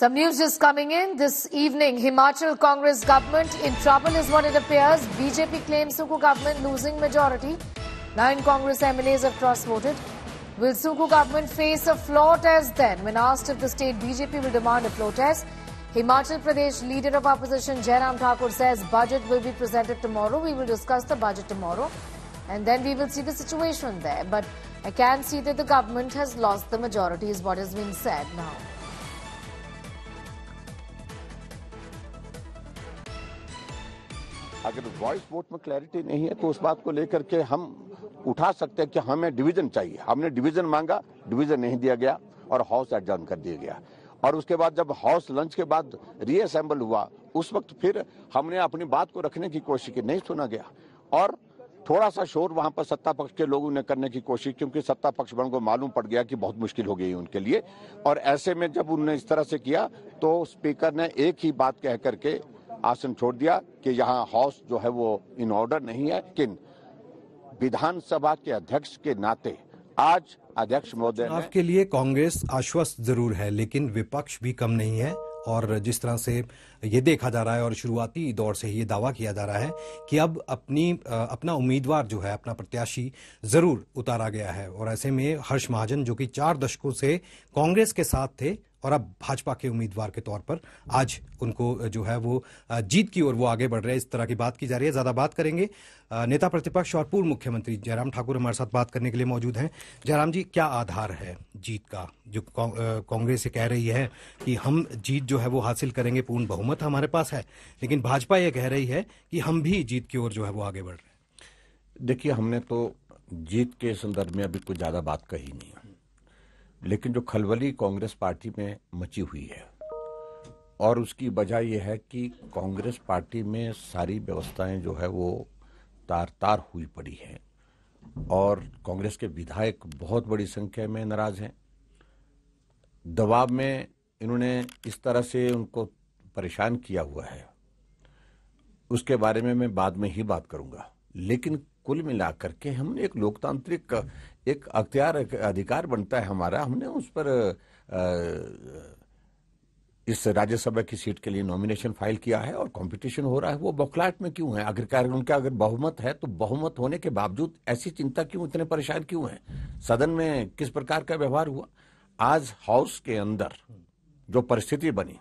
Some news just coming in this evening. Himachal Congress government in trouble is what it appears. BJP claims Suku government losing majority. 9 Congress MLAs have cross-voted. Will Suku government face a floor test then? When asked if the state BJP will demand a floor test, Himachal Pradesh leader of opposition Jairam Thakur says budget will be presented tomorrow. We will discuss the budget tomorrow and then we will see the situation there. But I can see that the government has lost the majority is what is being said now. अगर voice vote में clarity नहीं है तो उस बात को लेकर के हम उठा सकते हैं कि हमें डिवीजन चाहिए। हमने डिवीजन मांगा, डिवीजन नहीं दिया गया और हाउस एडजर्न कर दिया गया। और उसके बाद जब हाउस लंच के बाद रीअसेंबल हुआ, उस वक्त फिर हमने अपनी बात को रखने की कोशिश की, नहीं सुना गया और थोड़ा सा शोर वहां पर सत्ता पक्ष के लोगों ने करने की कोशिश, क्योंकि सत्ता पक्ष वालों को मालूम पड़ गया कि बहुत मुश्किल हो गई उनके लिए। और ऐसे में जब उन्होंने इस तरह से किया तो स्पीकर ने एक ही बात कह करके आसन छोड़ दिया कि यहाँ हाउस जो है वो इन ऑर्डर नहीं है। लेकिन विधानसभा के अध्यक्ष के नाते आज अध्यक्ष महोदय चुनाव के लिए कांग्रेस आश्वस्त जरूर है, लेकिन विपक्ष भी कम नहीं है। और जिस तरह से ये देखा जा रहा है और शुरुआती दौर से ही ये दावा किया जा रहा है कि अब अपना उम्मीदवार जो है, अपना प्रत्याशी जरूर उतारा गया है। और ऐसे में हर्ष महाजन जो कि 4 दशकों से कांग्रेस के साथ थे और अब भाजपा के उम्मीदवार के तौर पर आज उनको जो है वो जीत की ओर वो आगे बढ़ रहे हैं, इस तरह की बात की जा रही है। ज्यादा बात करेंगे, नेता प्रतिपक्ष और पूर्व मुख्यमंत्री जयराम ठाकुर हमारे साथ बात करने के लिए मौजूद हैं। जयराम जी, क्या आधार है जीत का? जो कांग्रेस ये कह रही है कि हम जीत जो है वो हासिल करेंगे, पूर्ण बहुमत हमारे पास है, लेकिन भाजपा ये कह रही है कि हम भी जीत की ओर जो है वो आगे बढ़ रहे हैं। देखिए, हमने तो जीत के संदर्भ में अभी कुछ ज्यादा बात कही नहीं, लेकिन जो खलबली कांग्रेस पार्टी में मची हुई है और उसकी वजह यह है कि कांग्रेस पार्टी में सारी व्यवस्थाएं जो है वो तार तार हुई पड़ी है और कांग्रेस के विधायक बहुत बड़ी संख्या में नाराज हैं। दबाव में इन्होंने इस तरह से उनको परेशान किया हुआ है, उसके बारे में मैं बाद में ही बात करूंगा। लेकिन कुल मिलाकर के हमने एक लोकतांत्रिक एक अख्तियार अधिकार बनता है हमारा, हमने उस पर इस राज्यसभा की सीट के लिए नॉमिनेशन फाइल किया है और कंपटीशन हो रहा है। वो बौखलाहट में क्यों है? आखिरकार उनका अगर बहुमत है तो बहुमत होने के बावजूद ऐसी चिंता क्यों, इतने परेशान क्यों है? सदन में किस प्रकार का व्यवहार हुआ? आज हाउस के अंदर जो परिस्थिति बनी,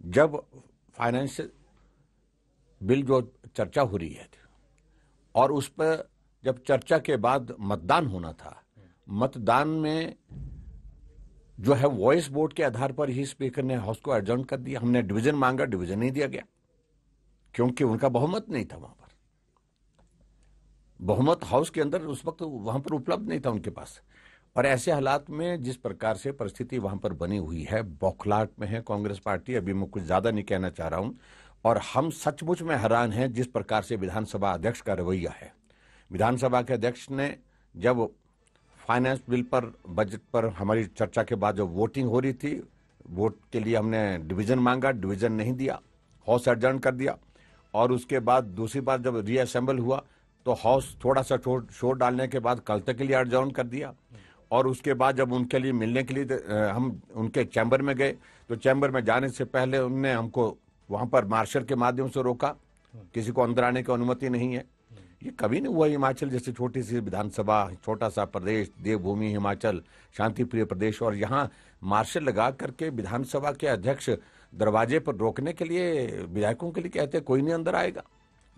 जब फाइनेंशियल बिल जो चर्चा हो रही है और उस पर जब चर्चा के बाद मतदान होना था, मतदान में जो है वॉइस वोट के आधार पर ही स्पीकर ने हाउस को एडजर्न कर दिया। हमने डिवीजन मांगा, डिवीजन नहीं दिया गया क्योंकि उनका बहुमत नहीं था। वहां पर बहुमत हाउस के अंदर उस वक्त वहां पर उपलब्ध नहीं था उनके पास। और ऐसे हालात में जिस प्रकार से परिस्थिति वहां पर बनी हुई है, बौखलाहट में है कांग्रेस पार्टी। अभी मैं कुछ ज्यादा नहीं कहना चाह रहा हूं और हम सचमुच में हैरान हैं जिस प्रकार से विधानसभा अध्यक्ष का रवैया है। विधानसभा के अध्यक्ष ने जब फाइनेंस बिल पर, बजट पर हमारी चर्चा के बाद जब वोटिंग हो रही थी, वोट के लिए हमने डिवीजन मांगा, डिवीजन नहीं दिया, हाउस एडजर्न कर दिया। और उसके बाद दूसरी बार जब रीअसेंबल हुआ तो हाउस थोड़ा सा शोर डालने के बाद कल तक के लिए एडजर्न कर दिया। और उसके बाद जब उनके लिए मिलने के लिए हम उनके चैम्बर में गए तो चैम्बर में जाने से पहले उनने हमको वहां पर मार्शल के माध्यम से रोका, किसी को अंदर आने की अनुमति नहीं है। ये कभी नहीं हुआ। हिमाचल जैसे छोटी सी विधानसभा, छोटा सा प्रदेश, देवभूमि हिमाचल, शांतिप्रिय प्रदेश, और यहाँ मार्शल लगा करके विधानसभा के अध्यक्ष दरवाजे पर रोकने के लिए विधायकों के लिए कहते कोई नहीं अंदर आएगा।